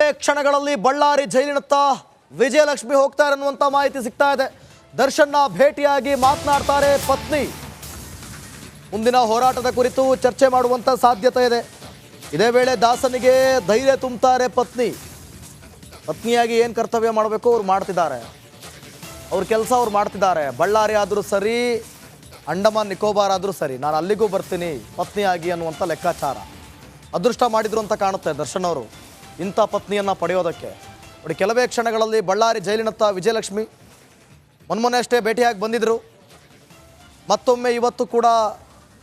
ಕೆಲವೇ ಕ್ಷಣಗಳಲ್ಲಿ ಬಳ್ಳಾರಿ ಜೈಲಿನತ್ತ ವಿಜಯಲಕ್ಷ್ಮಿ ಹೋಗ್ತಾರೆ ಅನ್ನುವಂತ ಮಾಹಿತಿ ಸಿಗ್ತಾ ಇದೆ. ದರ್ಶನ್ನ ಭೇಟಿಯಾಗಿ ಮಾತನಾಡ್ತಾರೆ ಪತ್ನಿ. ಮುಂದಿನ ಹೋರಾಟದ ಕುರಿತು ಚರ್ಚೆ ಮಾಡುವಂತ ಸಾಧ್ಯತೆ ಇದೆ. ಇದೇ ವೇಳೆ ದಾಸನಿಗೆ ಧೈರ್ಯ ತುಂಬುತ್ತಾರೆ ಪತ್ನಿ. ಪತ್ನಿಯಾಗಿ ಏನು ಕರ್ತವ್ಯ ಮಾಡಬೇಕು ಅವ್ರು ಮಾಡ್ತಿದ್ದಾರೆ, ಅವ್ರ ಕೆಲಸ ಅವ್ರು ಮಾಡ್ತಿದ್ದಾರೆ. ಬಳ್ಳಾರಿ ಆದರೂ ಸರಿ, ಅಂಡಮಾನ್ ನಿಕೋಬಾರ್ ಆದರೂ ಸರಿ, ನಾನು ಅಲ್ಲಿಗೂ ಬರ್ತೀನಿ ಪತ್ನಿಯಾಗಿ ಅನ್ನುವಂಥ ಲೆಕ್ಕಾಚಾರ. ಅದೃಷ್ಟ ಮಾಡಿದ್ರು ಅಂತ ಕಾಣುತ್ತೆ ದರ್ಶನ್ ಅವರು ಇಂಥ ಪತ್ನಿಯನ್ನು ಪಡೆಯೋದಕ್ಕೆ. ನೋಡಿ, ಕೆಲವೇ ಕ್ಷಣಗಳಲ್ಲಿ ಬಳ್ಳಾರಿ ಜೈಲಿನತ್ತ ವಿಜಯಲಕ್ಷ್ಮಿ ಮೊನ್ನೆ ಅಷ್ಟೇ ಭೇಟಿಯಾಗಿ ಬಂದಿದ್ದರು. ಮತ್ತೊಮ್ಮೆ ಇವತ್ತು ಕೂಡ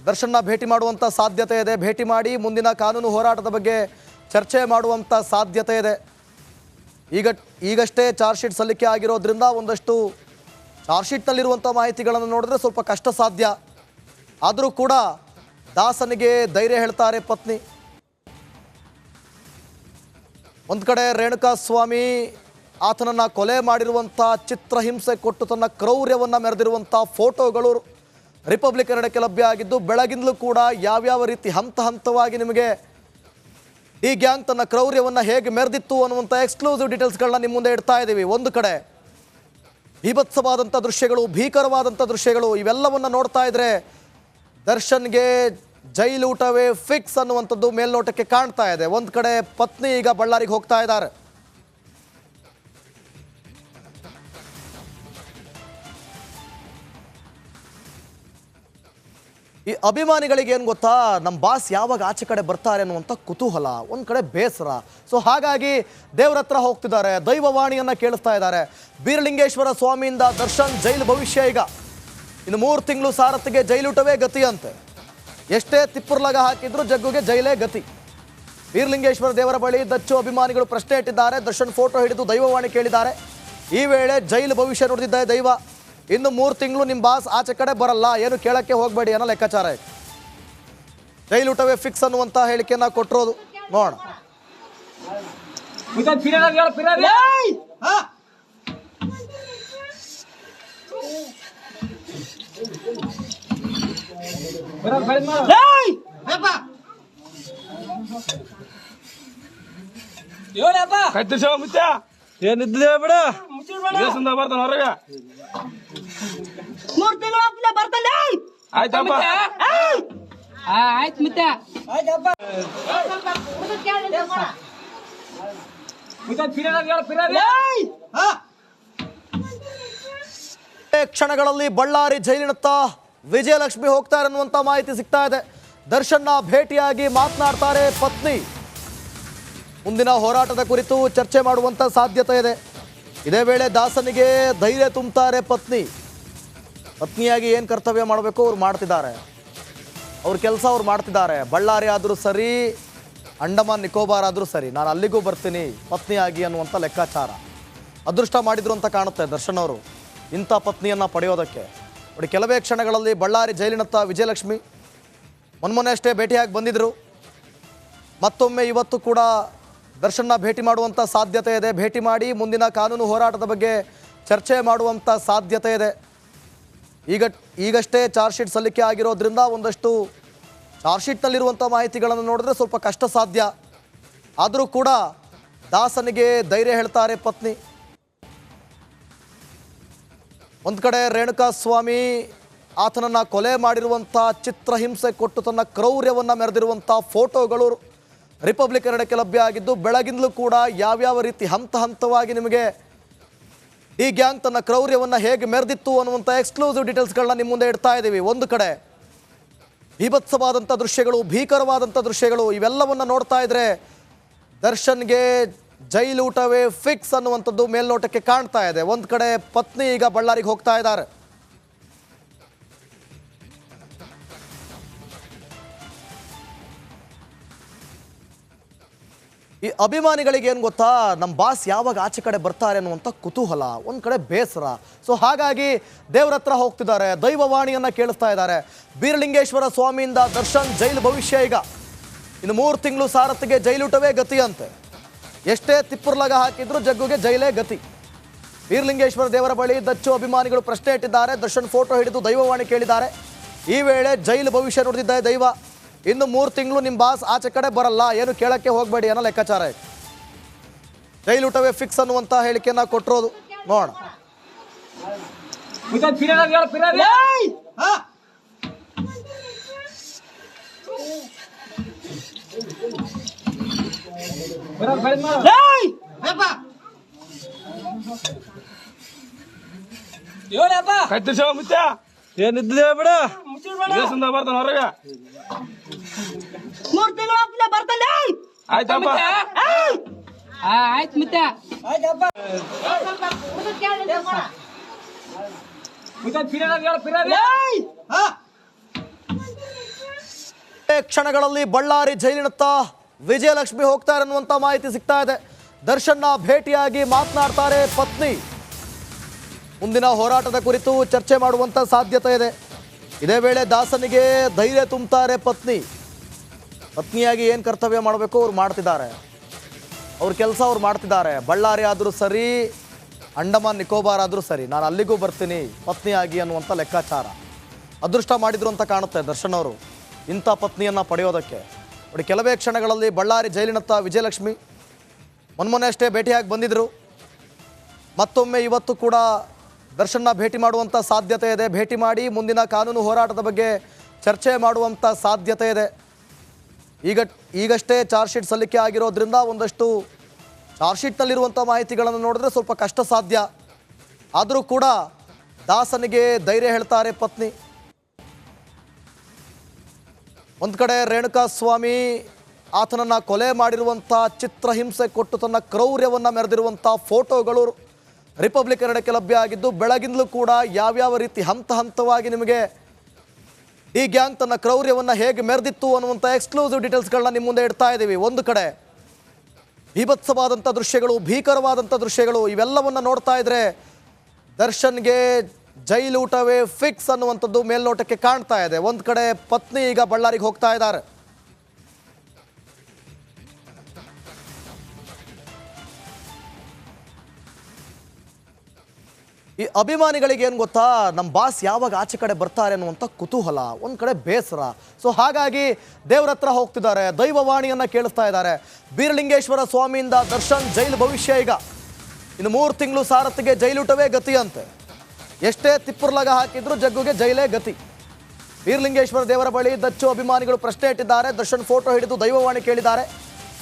ದರ್ಶನ್ನ ಭೇಟಿ ಮಾಡುವಂಥ ಸಾಧ್ಯತೆ ಇದೆ. ಭೇಟಿ ಮಾಡಿ ಮುಂದಿನ ಕಾನೂನು ಹೋರಾಟದ ಬಗ್ಗೆ ಚರ್ಚೆ ಮಾಡುವಂಥ ಸಾಧ್ಯತೆ ಇದೆ. ಈಗಷ್ಟೇ ಚಾರ್ಜ್ ಶೀಟ್ ಸಲ್ಲಿಕೆ ಆಗಿರೋದ್ರಿಂದ ಒಂದಷ್ಟು ಚಾರ್ಜ್ ಶೀಟ್ನಲ್ಲಿರುವಂಥ ಮಾಹಿತಿಗಳನ್ನು ನೋಡಿದ್ರೆ ಸ್ವಲ್ಪ ಕಷ್ಟ ಸಾಧ್ಯ. ಆದರೂ ಕೂಡ ದಾಸನಿಗೆ ಧೈರ್ಯ ಹೇಳ್ತಾರೆ ಪತ್ನಿ. ಒಂದು ಕಡೆ ರೇಣುಕಾಸ್ವಾಮಿ ಆತನನ್ನು ಕೊಲೆ ಮಾಡಿರುವಂಥ ಚಿತ್ರಹಿಂಸೆ ಕೊಟ್ಟು ತನ್ನ ಕ್ರೌರ್ಯವನ್ನು ಮೆರೆದಿರುವಂಥ ಫೋಟೋಗಳು ರಿಪಬ್ಲಿಕ್ ಕನ್ನಡಕ್ಕೆ ಲಭ್ಯ ಆಗಿದ್ದು, ಬೆಳಗಿಂದಲೂ ಕೂಡ ಯಾವ್ಯಾವ ರೀತಿ ಹಂತವಾಗಿ ನಿಮಗೆ ಈ ಗ್ಯಾಂಗ್ ತನ್ನ ಕ್ರೌರ್ಯವನ್ನು ಹೇಗೆ ಮೆರೆದಿತ್ತು ಅನ್ನುವಂಥ ಎಕ್ಸ್ಕ್ಲೂಸಿವ್ ಡೀಟೇಲ್ಸ್ಗಳನ್ನ ನಿಮ್ಮ ಮುಂದೆ ಇಡ್ತಾ ಇದ್ದೀವಿ. ಒಂದು ಕಡೆ ಭೀಭತ್ಸವಾದಂಥ ದೃಶ್ಯಗಳು, ಭೀಕರವಾದಂಥ ದೃಶ್ಯಗಳು, ಇವೆಲ್ಲವನ್ನು ನೋಡ್ತಾ ಇದ್ರೆ ದರ್ಶನ್ಗೆ ಜೈಲೂಟವೇ ಫಿಕ್ಸ್ ಅನ್ನುವಂಥದ್ದು ಮೇಲ್ನೋಟಕ್ಕೆ ಕಾಣ್ತಾ ಇದೆ. ಒಂದು ಕಡೆ ಪತ್ನಿ ಈಗ ಬಳ್ಳಾರಿಗೆ ಹೋಗ್ತಾ ಇದ್ದಾರೆ. ಈ ಅಭಿಮಾನಿಗಳಿಗೆ ಏನು ಗೊತ್ತಾ, ನಮ್ಮ ಬಾಸ್ ಯಾವಾಗ ಆಚೆ ಕಡೆ ಬರ್ತಾರೆ ಅನ್ನುವಂಥ ಕುತೂಹಲ, ಒಂದು ಕಡೆ ಬೇಸರ. ಸೊ ಹಾಗಾಗಿ ದೇವ್ರ ಹತ್ರ ಹೋಗ್ತಿದ್ದಾರೆ, ದೈವವಾಣಿಯನ್ನು ಕೇಳಿಸ್ತಾ ಇದ್ದಾರೆ. ಬೀರಲಿಂಗೇಶ್ವರ ಸ್ವಾಮಿಯಿಂದ ದರ್ಶನ್ ಜೈಲು ಭವಿಷ್ಯ. ಈಗ ಇನ್ನು 3 ತಿಂಗಳು ಸಾರಥಿಗೆ ಜೈಲೂಟವೇ ಗತಿ ಅಂತೆ. ಎಷ್ಟೇ ತಿಪ್ಪುರ್ಲಗ ಹಾಕಿದ್ರು ಜಗ್ಗುಗೆ ಜೈಲೇ ಗತಿ. ಬೀರಲಿಂಗೇಶ್ವರ ದೇವರ ಬಳಿ ದಚ್ಚು ಅಭಿಮಾನಿಗಳು ಪ್ರಶ್ನೆ ಇಟ್ಟಿದ್ದಾರೆ. ದರ್ಶನ್ ಫೋಟೋ ಹಿಡಿದು ದೈವವಾಣಿ ಕೇಳಿದ್ದಾರೆ. ಈ ವೇಳೆ ಜೈಲು ಭವಿಷ್ಯ ನೋಡಿದ್ದಾರೆ ದೈವ. ಇನ್ನು 3 ತಿಂಗಳು ನಿಮ್ಮ ಬಾಸ್ ಆಚೆ ಕಡೆ ಬರಲ್ಲ, ಏನು ಕೇಳಕ್ಕೆ ಹೋಗಬೇಡಿ ಅನ್ನೋ ಲೆಕ್ಕಾಚಾರ ಇದೆ. ಜೈಲೂಟವೇ ಫಿಕ್ಸ್ ಅನ್ನುವಂಥ ಹೇಳಿಕೆಯನ್ನ ಕೊಟ್ಟಿರೋದು ನೋಡೋಣ. ಏನಿದ್ದೆ ಬಿಡ ಬರ್ತಾನ ಹೊರಗ. 3 ತಿಂಗಳು ಬರ್ತಲ್ಲ. ಆಯ್ತಪ್ಪ, ಆಯ್ತು ಮತ್ತೆ ಕ್ಷಣಗಳಲ್ಲಿ ಬಳ್ಳಾರಿ ಜೈಲಿನತ್ತ ವಿಜಯಲಕ್ಷ್ಮಿ ಹೋಗ್ತಾರೆ ಅನ್ನುವಂಥ ಮಾಹಿತಿ ಸಿಗ್ತಾ ಇದೆ. ದರ್ಶನ್ನ ಭೇಟಿಯಾಗಿ ಮಾತನಾಡ್ತಾರೆ ಪತ್ನಿ. ಮುಂದಿನ ಹೋರಾಟದ ಕುರಿತು ಚರ್ಚೆ ಮಾಡುವಂಥ ಸಾಧ್ಯತೆ ಇದೆ. ಇದೇ ವೇಳೆ ದಾಸನಿಗೆ ಧೈರ್ಯ ತುಂಬುತ್ತಾರೆ ಪತ್ನಿ. ಪತ್ನಿಯಾಗಿ ಏನು ಕರ್ತವ್ಯ ಮಾಡಬೇಕು ಅವ್ರು ಮಾಡ್ತಿದ್ದಾರೆ, ಅವ್ರ ಕೆಲಸ ಅವ್ರು ಮಾಡ್ತಿದ್ದಾರೆ. ಬಳ್ಳಾರಿ ಆದರೂ ಸರಿ, ಅಂಡಮಾನ್ ನಿಕೋಬಾರ್ ಆದರೂ ಸರಿ, ನಾನು ಅಲ್ಲಿಗೂ ಬರ್ತೀನಿ ಪತ್ನಿಯಾಗಿ ಅನ್ನುವಂಥ ಲೆಕ್ಕಾಚಾರ. ಅದೃಷ್ಟ ಮಾಡಿದ್ರು ಅಂತ ಕಾಣುತ್ತೆ ದರ್ಶನ್ ಅವರು ಇಂಥ ಪತ್ನಿಯನ್ನು ಪಡೆಯೋದಕ್ಕೆ. ನೋಡಿ, ಕೆಲವೇ ಕ್ಷಣಗಳಲ್ಲಿ ಬಳ್ಳಾರಿ ಜೈಲಿನತ್ತ ವಿಜಯಲಕ್ಷ್ಮಿ ಮೊನ್ನೆ ಅಷ್ಟೇ ಭೇಟಿಯಾಗಿ ಬಂದಿದ್ದರು. ಮತ್ತೊಮ್ಮೆ ಇವತ್ತು ಕೂಡ ದರ್ಶನ್ನ ಭೇಟಿ ಮಾಡುವಂಥ ಸಾಧ್ಯತೆ ಇದೆ. ಭೇಟಿ ಮಾಡಿ ಮುಂದಿನ ಕಾನೂನು ಹೋರಾಟದ ಬಗ್ಗೆ ಚರ್ಚೆ ಮಾಡುವಂಥ ಸಾಧ್ಯತೆ ಇದೆ. ಈಗಷ್ಟೇ ಚಾರ್ಜ್ ಶೀಟ್ ಸಲ್ಲಿಕೆ ಆಗಿರೋದ್ರಿಂದ ಒಂದಷ್ಟು ಚಾರ್ಜ್ ಶೀಟ್ನಲ್ಲಿರುವಂಥ ಮಾಹಿತಿಗಳನ್ನು ನೋಡಿದ್ರೆ ಸ್ವಲ್ಪ ಕಷ್ಟ ಸಾಧ್ಯ. ಆದರೂ ಕೂಡ ದಾಸನಿಗೆ ಧೈರ್ಯ ಹೇಳ್ತಾರೆ ಪತ್ನಿ. ಒಂದು ಕಡೆ ರೇಣುಕಾಸ್ವಾಮಿ ಆತನನ್ನು ಕೊಲೆ ಮಾಡಿರುವಂಥ ಚಿತ್ರಹಿಂಸೆ ಕೊಟ್ಟು ತನ್ನ ಕ್ರೌರ್ಯವನ್ನು ಮೆರೆದಿರುವಂಥ ಫೋಟೋಗಳು ರಿಪಬ್ಲಿಕ್ ಕನ್ನಡಕ್ಕೆ ಲಭ್ಯ ಆಗಿದ್ದು, ಬೆಳಗಿಂದಲೂ ಕೂಡ ಯಾವ್ಯಾವ ರೀತಿ ಹಂತವಾಗಿ ನಿಮಗೆ ಈ ಗ್ಯಾಂಗ್ ತನ್ನ ಕ್ರೌರ್ಯವನ್ನು ಹೇಗೆ ಮೆರೆದಿತ್ತು ಅನ್ನುವಂಥ ಎಕ್ಸ್ಕ್ಲೂಸಿವ್ ಡೀಟೇಲ್ಸ್ಗಳನ್ನ ನಿಮ್ಮ ಮುಂದೆ ಇಡ್ತಾ ಇದ್ದೀವಿ. ಒಂದು ಕಡೆ ಭೀಭತ್ಸವಾದಂಥ ದೃಶ್ಯಗಳು, ಭೀಕರವಾದಂಥ ದೃಶ್ಯಗಳು, ಇವೆಲ್ಲವನ್ನು ನೋಡ್ತಾ ಇದ್ರೆ ದರ್ಶನ್ಗೆ ಜೈಲೂಟವೇ ಫಿಕ್ಸ್ ಅನ್ನುವಂಥದ್ದು ಮೇಲ್ನೋಟಕ್ಕೆ ಕಾಣ್ತಾ ಇದೆ. ಒಂದು ಕಡೆ ಪತ್ನಿ ಈಗ ಬಳ್ಳಾರಿಗೆ ಹೋಗ್ತಾ ಇದ್ದಾರೆ. ಈ ಅಭಿಮಾನಿಗಳಿಗೆ ಏನು ಗೊತ್ತಾ, ನಮ್ಮ ಬಾಸ್ ಯಾವಾಗ ಆಚೆ ಕಡೆ ಬರ್ತಾರೆ ಅನ್ನುವಂಥ ಕುತೂಹಲ, ಒಂದು ಕಡೆ ಬೇಸರ. ಸೊ ಹಾಗಾಗಿ ದೇವ್ರ ಹತ್ರ ಹೋಗ್ತಿದ್ದಾರೆ, ದೈವವಾಣಿಯನ್ನು ಕೇಳಿಸ್ತಾ ಇದ್ದಾರೆ. ಬೀರಲಿಂಗೇಶ್ವರ ಸ್ವಾಮಿಯಿಂದ ದರ್ಶನ್ ಜೈಲು ಭವಿಷ್ಯ. ಈಗ ಇನ್ನು 3 ತಿಂಗಳು ಸಾರಥಿಗೆ ಜೈಲೂಟವೇ ಗತಿ ಅಂತೆ. ಎಷ್ಟೇ ತಿಪ್ಪುರ್ಲಗ ಹಾಕಿದ್ರು ಜಗ್ಗುಗೆ ಜೈಲೇ ಗತಿ. ಬೀರಲಿಂಗೇಶ್ವರ ದೇವರ ಬಳಿ ದಚ್ಚು ಅಭಿಮಾನಿಗಳು ಪ್ರಶ್ನೆ ಇಟ್ಟಿದ್ದಾರೆ. ದರ್ಶನ್ ಫೋಟೋ ಹಿಡಿದು ದೈವವಾಣಿ ಕೇಳಿದ್ದಾರೆ. ಈ ವೇಳೆ ಜೈಲು ಭವಿಷ್ಯ ನೋಡಿದ್ದಾರೆ ದೈವ. ಇನ್ನು 3 ತಿಂಗಳು ನಿಮ್ಮ ಬಾಸ್ ಆಚೆ ಕಡೆ ಬರಲ್ಲ, ಏನು ಕೇಳಕ್ಕೆ ಹೋಗಬೇಡಿ ಅನ್ನೋ ಲೆಕ್ಕಾಚಾರ ಇದೆ. ಜೈಲೂಟವೇ ಫಿಕ್ಸ್ ಅನ್ನುವಂಥ ಹೇಳಿಕೆಯನ್ನ ಕೊಟ್ಟಿರೋದು. ನೋಡೋಣ. ಕತ್ತಿಸೋ ಮುಚ್ಚ ಏನಿದ್ದೆ ಬಿಡ ದೇಶದಿಂದ ಬರ್ತಾನ ಹೊರಗೆ. 3 ತಿಂಗಳು ಬರ್ತಾನೆ. ಆಯ್ತಪ್ಪ ಆಯ್ತು ಮಿತ್ತ ಕ್ಷಣಗಳಲ್ಲಿ ಬಳ್ಳಾರಿ ಜೈಲಿನತ್ತ ವಿಜಯಲಕ್ಷ್ಮಿ ಹೋಗ್ತಾರೆ ಅನ್ನುವಂಥ ಮಾಹಿತಿ ಸಿಗ್ತಾ ಇದೆ. ದರ್ಶನ್ನ ಭೇಟಿಯಾಗಿ ಮಾತನಾಡ್ತಾರೆ ಪತ್ನಿ. ಮುಂದಿನ ಹೋರಾಟದ ಕುರಿತು ಚರ್ಚೆ ಮಾಡುವಂಥ ಸಾಧ್ಯತೆ ಇದೆ. ಇದೇ ವೇಳೆ ದಾಸನಿಗೆ ಧೈರ್ಯ ತುಂಬುತ್ತಾರೆ ಪತ್ನಿ. ಪತ್ನಿಯಾಗಿ ಏನು ಕರ್ತವ್ಯ ಮಾಡಬೇಕು ಅವ್ರು ಮಾಡ್ತಿದ್ದಾರೆ, ಅವ್ರ ಕೆಲಸ ಅವ್ರು ಮಾಡ್ತಿದ್ದಾರೆ. ಬಳ್ಳಾರಿ ಆದರೂ ಸರಿ, ಅಂಡಮಾನ್ ನಿಕೋಬಾರ್ ಆದರೂ ಸರಿ, ನಾನು ಅಲ್ಲಿಗೂ ಬರ್ತೀನಿ ಪತ್ನಿಯಾಗಿ ಅನ್ನುವಂಥ ಲೆಕ್ಕಾಚಾರ. ಅದೃಷ್ಟ ಮಾಡಿದ್ರು ಅಂತ ಕಾಣುತ್ತೆ ದರ್ಶನ್ ಅವರು ಇಂಥ ಪತ್ನಿಯನ್ನು ಪಡೆಯೋದಕ್ಕೆ. ನೋಡಿ, ಕೆಲವೇ ಕ್ಷಣಗಳಲ್ಲಿ ಬಳ್ಳಾರಿ ಜೈಲಿನತ್ತ ವಿಜಯಲಕ್ಷ್ಮಿ ಮೊನ್ನೆ ಅಷ್ಟೇ ಭೇಟಿಯಾಗಿ ಬಂದಿದ್ದರು. ಮತ್ತೊಮ್ಮೆ ಇವತ್ತು ಕೂಡ ದರ್ಶನ್ನ ಭೇಟಿ ಮಾಡುವಂಥ ಸಾಧ್ಯತೆ ಇದೆ. ಭೇಟಿ ಮಾಡಿ ಮುಂದಿನ ಕಾನೂನು ಹೋರಾಟದ ಬಗ್ಗೆ ಚರ್ಚೆ ಮಾಡುವಂಥ ಸಾಧ್ಯತೆ ಇದೆ. ಈಗಷ್ಟೇ ಚಾರ್ಜ್ ಶೀಟ್ ಸಲ್ಲಿಕೆ ಆಗಿರೋದ್ರಿಂದ ಒಂದಷ್ಟು ಚಾರ್ಜ್ ಶೀಟ್ನಲ್ಲಿರುವಂಥ ಮಾಹಿತಿಗಳನ್ನು ನೋಡಿದ್ರೆ ಸ್ವಲ್ಪ ಕಷ್ಟ ಸಾಧ್ಯ. ಆದರೂ ಕೂಡ ದಾಸನಿಗೆ ಧೈರ್ಯ ಹೇಳ್ತಾರೆ ಪತ್ನಿ. ಒಂದು ಕಡೆ ರೇಣುಕಾಸ್ವಾಮಿ ಆತನನ್ನು ಕೊಲೆ ಮಾಡಿರುವಂಥ ಚಿತ್ರಹಿಂಸೆ ಕೊಟ್ಟು ತನ್ನ ಕ್ರೌರ್ಯವನ್ನು ಮೆರೆದಿರುವಂಥ ಫೋಟೋಗಳು ರಿಪಬ್ಲಿಕ್ ಕನ್ನಡಕ್ಕೆ ಲಭ್ಯ ಆಗಿದ್ದು, ಬೆಳಗಿಂದಲೂ ಕೂಡ ಯಾವ್ಯಾವ ರೀತಿ ಹಂತ ಹಂತವಾಗಿ ನಿಮಗೆ ಈ ಗ್ಯಾಂಗ್ ತನ್ನ ಕ್ರೌರ್ಯವನ್ನು ಹೇಗೆ ಮೆರೆದಿತ್ತು ಅನ್ನುವಂಥ ಎಕ್ಸ್ಕ್ಲೂಸಿವ್ ಡೀಟೇಲ್ಸ್ಗಳನ್ನ ನಿಮ್ಮ ಮುಂದೆ ಇಡ್ತಾ ಇದ್ದೀವಿ. ಒಂದು ಕಡೆ ಭೀಭತ್ಸವಾದಂಥ ದೃಶ್ಯಗಳು, ಭೀಕರವಾದಂಥ ದೃಶ್ಯಗಳು, ಇವೆಲ್ಲವನ್ನು ನೋಡ್ತಾ ಇದ್ರೆ ದರ್ಶನ್ಗೆ ಜೈಲೂಟವೇ ಫಿಕ್ಸ್ ಅನ್ನುವಂಥದ್ದು ಮೇಲ್ನೋಟಕ್ಕೆ ಕಾಣ್ತಾ ಇದೆ. ಒಂದು ಕಡೆ ಪತ್ನಿ ಈಗ ಬಳ್ಳಾರಿಗೆ ಹೋಗ್ತಾ ಇದ್ದಾರೆ. ಈ ಅಭಿಮಾನಿಗಳಿಗೆ ಏನು ಗೊತ್ತಾ, ನಮ್ಮ ಬಾಸ್ ಯಾವಾಗ ಆಚೆ ಕಡೆ ಬರ್ತಾರೆ ಅನ್ನುವಂಥ ಕುತೂಹಲ, ಒಂದು ಕಡೆ ಬೇಸರ. ಸೊ ಹಾಗಾಗಿ ದೇವ್ರ ಹತ್ರ ಹೋಗ್ತಿದ್ದಾರೆ, ದೈವವಾಣಿಯನ್ನು ಕೇಳಿಸ್ತಾ ಇದ್ದಾರೆ. ಬೀರಲಿಂಗೇಶ್ವರ ಸ್ವಾಮಿಯಿಂದ ದರ್ಶನ್ ಜೈಲು ಭವಿಷ್ಯ ಈಗ ಇನ್ನು 3 ತಿಂಗಳು ಸಾರಥಿಗೆ ಜೈಲೂಟವೇ ಗತಿ ಅಂತೆ. ಎಷ್ಟೇ ತಿಪ್ಪುರ್ಲಗ ಹಾಕಿದ್ರು ಜಗ್ಗುಗೆ ಜೈಲೇ ಗತಿ. ಬೀರಲಿಂಗೇಶ್ವರ ದೇವರ ಬಳಿ ದಚ್ಚು ಅಭಿಮಾನಿಗಳು ಪ್ರಶ್ನೆ ಇಟ್ಟಿದ್ದಾರೆ. ದರ್ಶನ್ ಫೋಟೋ ಹಿಡಿದು ದೈವವಾಣಿ ಕೇಳಿದ್ದಾರೆ.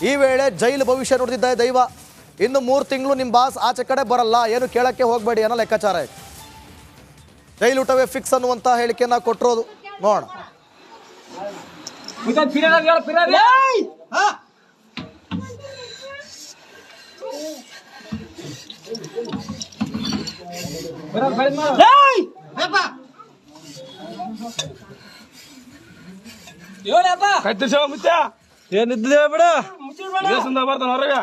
ಈ ವೇಳೆ ಜೈಲು ಭವಿಷ್ಯ ನುಡಿದಿದ್ದ ದೈವ, ಇನ್ನು 3 ತಿಂಗಳು ನಿಮ್ಮ ಬಾಸ್ ಆಚೆ ಕಡೆ ಬರಲ್ಲ, ಏನು ಕೇಳಕ್ಕೆ ಹೋಗಬೇಡಿ ಅನ್ನೋ ಲೆಕ್ಕಾಚಾರ ಇದೆ. ಜೈಲೂಟವೇ ಫಿಕ್ಸ್ ಅನ್ನುವಂಥ ಹೇಳಿಕೆಯನ್ನ ಕೊಟ್ಟಿರೋದು. ನೋಡೋಣ. ಕತ್ತಿಸೋ ಮುಚ್ಚ ಏನಿದ್ದೆ ಬಿಡ ದೇಶದಿಂದ ಬರ್ತಾನ ಹೊರಗೆ.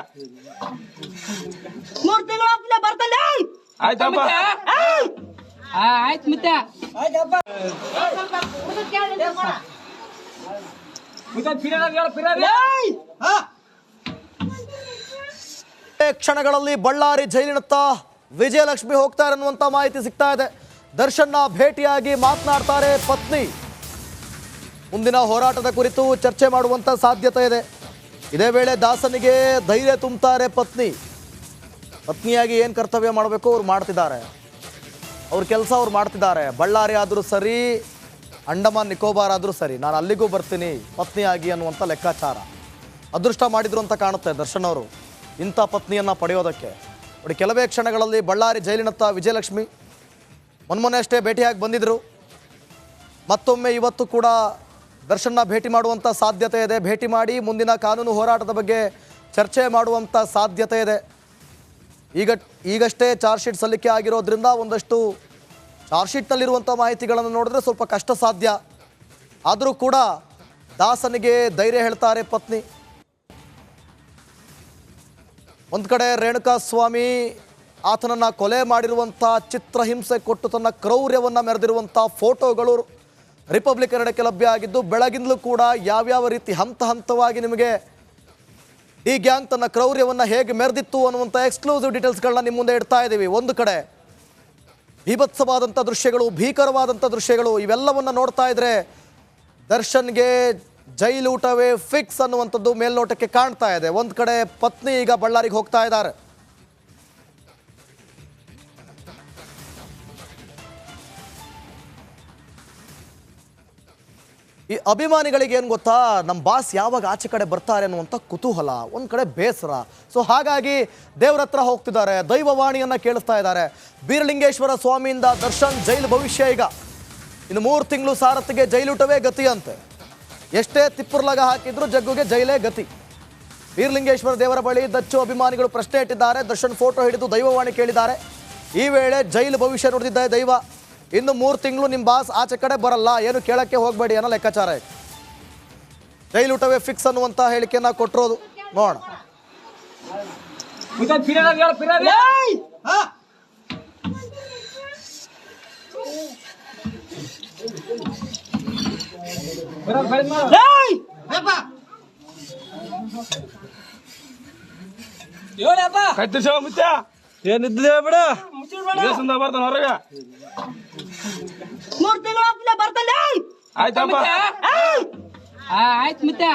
3 ತಿಂಗಳು ಬರ್ತಾನೆ. ಆಯ್ತಪ್ಪ ಆಯ್ತು ಮಿತ್ತ ಕ್ಷಣಗಳಲ್ಲಿ ಬಳ್ಳಾರಿ ಜೈಲಿನತ್ತ ವಿಜಯಲಕ್ಷ್ಮಿ ಹೋಗ್ತಾರೆ ಅನ್ನುವಂಥ ಮಾಹಿತಿ ಸಿಗ್ತಾ ಇದೆ. ದರ್ಶನ್ನ ಭೇಟಿಯಾಗಿ ಮಾತನಾಡ್ತಾರೆ ಪತ್ನಿ. ಮುಂದಿನ ಹೋರಾಟದ ಕುರಿತು ಚರ್ಚೆ ಮಾಡುವಂಥ ಸಾಧ್ಯತೆ ಇದೆ. ಇದೇ ವೇಳೆ ದಾಸನಿಗೆ ಧೈರ್ಯ ತುಂಬುತ್ತಾರೆ ಪತ್ನಿ. ಪತ್ನಿಯಾಗಿ ಏನು ಕರ್ತವ್ಯ ಮಾಡಬೇಕು ಅವ್ರು ಮಾಡ್ತಿದ್ದಾರೆ, ಅವ್ರ ಕೆಲಸ ಅವ್ರು ಮಾಡ್ತಿದ್ದಾರೆ. ಬಳ್ಳಾರಿ ಆದರೂ ಸರಿ, ಅಂಡಮಾನ್ ನಿಕೋಬಾರ್ ಆದರೂ ಸರಿ, ನಾನು ಅಲ್ಲಿಗೂ ಬರ್ತೀನಿ ಪತ್ನಿಯಾಗಿ ಅನ್ನುವಂಥ ಲೆಕ್ಕಾಚಾರ. ಅದೃಷ್ಟ ಮಾಡಿದ್ರು ಅಂತ ಕಾಣುತ್ತೆ ದರ್ಶನ್ ಅವರು ಇಂಥ ಪತ್ನಿಯನ್ನು ಪಡೆಯೋದಕ್ಕೆ. ನೋಡಿ, ಕೆಲವೇ ಕ್ಷಣಗಳಲ್ಲಿ ಬಳ್ಳಾರಿ ಜೈಲಿನತ್ತ ವಿಜಯಲಕ್ಷ್ಮಿ ಮೊನ್ನೆ ಅಷ್ಟೇ ಭೇಟಿಯಾಗಿ ಬಂದಿದ್ದರು. ಮತ್ತೊಮ್ಮೆ ಇವತ್ತು ಕೂಡ ದರ್ಶನ್ನ ಭೇಟಿ ಮಾಡುವಂಥ ಸಾಧ್ಯತೆ ಇದೆ. ಭೇಟಿ ಮಾಡಿ ಮುಂದಿನ ಕಾನೂನು ಹೋರಾಟದ ಬಗ್ಗೆ ಚರ್ಚೆ ಮಾಡುವಂಥ ಸಾಧ್ಯತೆ ಇದೆ. ಈಗಷ್ಟೇ ಚಾರ್ಜ್ ಶೀಟ್ ಸಲ್ಲಿಕೆ ಆಗಿರೋದ್ರಿಂದ ಒಂದಷ್ಟು ಚಾರ್ಜ್ ಶೀಟ್ನಲ್ಲಿರುವಂಥ ಮಾಹಿತಿಗಳನ್ನು ನೋಡಿದ್ರೆ ಸ್ವಲ್ಪ ಕಷ್ಟ ಸಾಧ್ಯ. ಆದರೂ ಕೂಡ ದಾಸನಿಗೆ ಧೈರ್ಯ ಹೇಳ್ತಾರೆ ಪತ್ನಿ. ಒಂದು ಕಡೆ ರೇಣುಕಾಸ್ವಾಮಿ ಆತನನ್ನು ಕೊಲೆ ಮಾಡಿರುವಂಥ ಚಿತ್ರಹಿಂಸೆ ಕೊಟ್ಟು ತನ್ನ ಕ್ರೌರ್ಯವನ್ನು ಮೆರೆದಿರುವಂಥ ಫೋಟೋಗಳು ರಿಪಬ್ಲಿಕ್ ಕನ್ನಡಕ್ಕೆ ಲಭ್ಯ ಆಗಿದ್ದು, ಬೆಳಗಿಂದಲೂ ಕೂಡ ಯಾವ್ಯಾವ ರೀತಿ ಹಂತ ಹಂತವಾಗಿ ನಿಮಗೆ ಈ ಗ್ಯಾಂಗ್ ತನ್ನ ಕ್ರೌರ್ಯವನ್ನು ಹೇಗೆ ಮೆರೆದಿತ್ತು ಅನ್ನುವಂಥ ಎಕ್ಸ್ಕ್ಲೂಸಿವ್ ಡೀಟೇಲ್ಸ್ಗಳನ್ನ ನಿಮ್ಮ ಮುಂದೆ ಇಡ್ತಾ ಇದ್ದೀವಿ. ಒಂದು ಕಡೆ ಭೀಭತ್ಸವಾದಂಥ ದೃಶ್ಯಗಳು, ಭೀಕರವಾದಂಥ ದೃಶ್ಯಗಳು, ಇವೆಲ್ಲವನ್ನು ನೋಡ್ತಾ ಇದ್ರೆ ದರ್ಶನ್ಗೆ ಜೈಲೂಟವೇ ಫಿಕ್ಸ್ ಅನ್ನುವಂಥದ್ದು ಮೇಲ್ನೋಟಕ್ಕೆ ಕಾಣ್ತಾ ಇದೆ. ಒಂದು ಕಡೆ ಪತ್ನಿ ಈಗ ಬಳ್ಳಾರಿಗೆ ಹೋಗ್ತಾ ಇದ್ದಾರೆ. ಈ ಅಭಿಮಾನಿಗಳಿಗೆ ಏನು ಗೊತ್ತಾ, ನಮ್ಮ ಬಾಸ್ ಯಾವಾಗ ಆಚೆ ಕಡೆ ಬರ್ತಾರೆ ಅನ್ನುವಂಥ ಕುತೂಹಲ, ಒಂದು ಕಡೆ ಬೇಸರ. ಸೊ ಹಾಗಾಗಿ ದೇವ್ರ ಹತ್ರ ಹೋಗ್ತಿದ್ದಾರೆ, ದೈವವಾಣಿಯನ್ನು ಕೇಳಿಸ್ತಾ ಇದ್ದಾರೆ. ಬೀರಲಿಂಗೇಶ್ವರ ಸ್ವಾಮಿಯಿಂದ ದರ್ಶನ್ ಜೈಲು ಭವಿಷ್ಯ ಈಗ ಇನ್ನು 3 ತಿಂಗಳು ಸಾರಥಿಗೆ ಜೈಲೂಟವೇ ಗತಿ ಅಂತೆ. ಎಷ್ಟೇ ತಿಪ್ಪುರ್ಲಗ ಹಾಕಿದ್ರು ಜಗ್ಗುಗೆ ಜೈಲೇ ಗತಿ. ಬೀರಲಿಂಗೇಶ್ವರ ದೇವರ ಬಳಿ ದಚ್ಚು ಅಭಿಮಾನಿಗಳು ಪ್ರಶ್ನೆ ಇಟ್ಟಿದ್ದಾರೆ. ದರ್ಶನ್ ಫೋಟೋ ಹಿಡಿದು ದೈವವಾಣಿ ಕೇಳಿದ್ದಾರೆ. ಈ ವೇಳೆ ಜೈಲು ಭವಿಷ್ಯ ನೋಡ್ತಿದ್ದ ದೈವ, ಇನ್ನು 3 ತಿಂಗಳು ನಿಮ್ಮ ಬಾಸ್ ಆಚೆ ಕಡೆ ಬರಲ್ಲ, ಏನು ಕೇಳಕ್ಕೆ ಹೋಗಬೇಡಿ ಅನ್ನೋ ಲೆಕ್ಕಾಚಾರ ಇದೆ. ಜೈಲೂಟವೇ ಫಿಕ್ಸ್ ಅನ್ನುವಂಥ ಹೇಳಿಕೆಯನ್ನ ಕೊಟ್ಟಿರೋದು. ನೋಡ ಕತ್ತಿರ್ಸವ ಮುತ್ಯ ಏನಿದ್ದೆ ಬಿಡ ದೇಶದಿಂದ ಬರ್ತಾನ ಹೊರಗೆ. 3 ತಿಂಗಳು ಆಪ್ಲೆ ಬರ್ತಲ್ಲ. ಆಯ್ತಪ್ಪ ಆಯ್ತು ಮತ್ತೆ